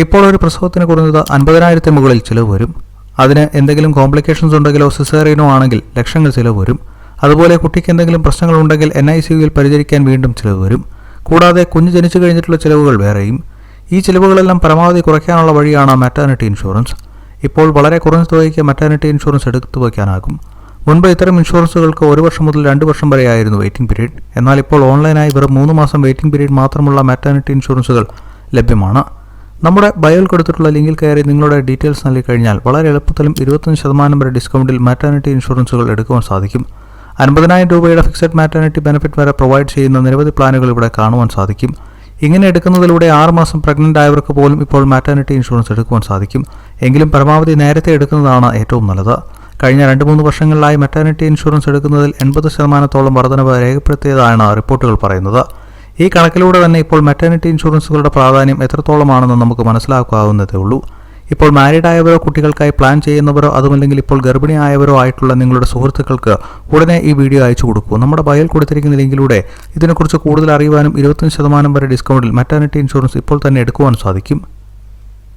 ഇപ്പോൾ ഒരു പ്രസവത്തിന് കുറഞ്ഞത് 50,000 മുകളിൽ ചിലവ് വരും. അതിന് എന്തെങ്കിലും കോംപ്ലിക്കേഷൻസ് ഉണ്ടെങ്കിലോ സിസേറിയനോ ആണെങ്കിൽ ലക്ഷങ്ങൾ ചിലവ് വരും. അതുപോലെ കുട്ടിക്ക് എന്തെങ്കിലും പ്രശ്നങ്ങളുണ്ടെങ്കിൽ NICUവിൽ പരിചരിക്കാൻ വീണ്ടും ചിലവ് വരും. കൂടാതെ കുഞ്ഞ് ജനിച്ചു കഴിഞ്ഞിട്ടുള്ള ചിലവുകൾ വേറെയും. ഈ ചിലവുകളെല്ലാം പരമാവധി കുറയ്ക്കാനുള്ള വഴിയാണ് മാറ്റർനിറ്റി ഇൻഷുറൻസ്. ഇപ്പോൾ വളരെ കുറഞ്ഞ തുകയ്ക്ക് മാറ്റർനിറ്റി ഇൻഷുറൻസ് എടുത്തു വയ്ക്കാനാകും. മുൻപ് ഇത്തരം ഇൻഷുറൻസുകൾക്ക് 1 വർഷം മുതൽ 2 വർഷം വരെയായിരുന്നു വെയിറ്റിംഗ് പീരീഡ്. എന്നാൽ ഇപ്പോൾ ഓൺലൈനായി വെറും 3 മാസം വെയിറ്റിംഗ് പീരീഡ് മാത്രമുള്ള മാറ്റർനിറ്റി ഇൻഷുറൻസുകൾ ലഭ്യമാണ്. നമ്മുടെ ബയോയിൽ കൊടുത്തിട്ടുള്ള ലിങ്കിൽ കയറി നിങ്ങളുടെ ഡീറ്റെയിൽസ് നൽകി കഴിഞ്ഞാൽ വളരെ എളുപ്പത്തിലും 25% വരെ ഡിസ്കൗണ്ടിൽ മാറ്റർനിറ്റി ഇൻഷുറൻസുകൾ എടുക്കുവാൻ സാധിക്കും. 50,000 രൂപയുടെ ഫിക്സഡ് മാറ്റർനിറ്റി ബെനിഫിറ്റ് വരെ പ്രൊവൈഡ് ചെയ്യുന്ന നിരവധി പ്ലാനുകൾ ഇവിടെ കാണുവാൻ സാധിക്കും. ഇങ്ങനെ എടുക്കുന്നതിലൂടെ 6 മാസം പ്രഗ്നന്റ് ആയവർക്ക് പോലും ഇപ്പോൾ മാറ്റർനിറ്റി ഇൻഷുറൻസ് എടുക്കുവാൻ സാധിക്കും. എങ്കിലും പരമാവധി നേരത്തെ എടുക്കുന്നതാണ് ഏറ്റവും നല്ലത്. കഴിഞ്ഞ 2-3 വർഷങ്ങളിലായി മാറ്റർനിറ്റി ഇൻഷുറൻസ് എടുക്കുന്നതിൽ 80% വർധനവ് രേഖപ്പെടുത്തിയതാണ് റിപ്പോർട്ടുകൾ പറയുന്നത്. ഈ കണക്കിലൂടെ തന്നെ ഇപ്പോൾ മാറ്റർനിറ്റി ഇൻഷുറൻസുകളുടെ പ്രാധാന്യം എത്രത്തോളമാണെന്ന് നമുക്ക് മനസ്സിലാക്കാവുന്നതേ ഉള്ളൂ. ഇപ്പോൾ മാരീഡ് ആയവരോ കുട്ടികൾക്കായി പ്ലാൻ ചെയ്യുന്നവരോ അതുമല്ലെങ്കിൽ ഇപ്പോൾ ഗർഭിണിയായവരോ ആയിട്ടുള്ള നിങ്ങളുടെ സുഹൃത്തുക്കൾക്ക് ഉടനെ ഈ വീഡിയോ അയച്ചു കൊടുക്കൂ. നമ്മുടെ ബയോയിൽ കൊടുത്തിരിക്കുന്ന ലിങ്കിലൂടെ ഇതിനെക്കുറിച്ച് കൂടുതൽ അറിയുവാനും 25% വരെ ഡിസ്കൗണ്ടിൽ മാറ്റർനിറ്റി ഇൻഷുറൻസ് ഇപ്പോൾ തന്നെ എടുക്കുവാൻ സാധിക്കും.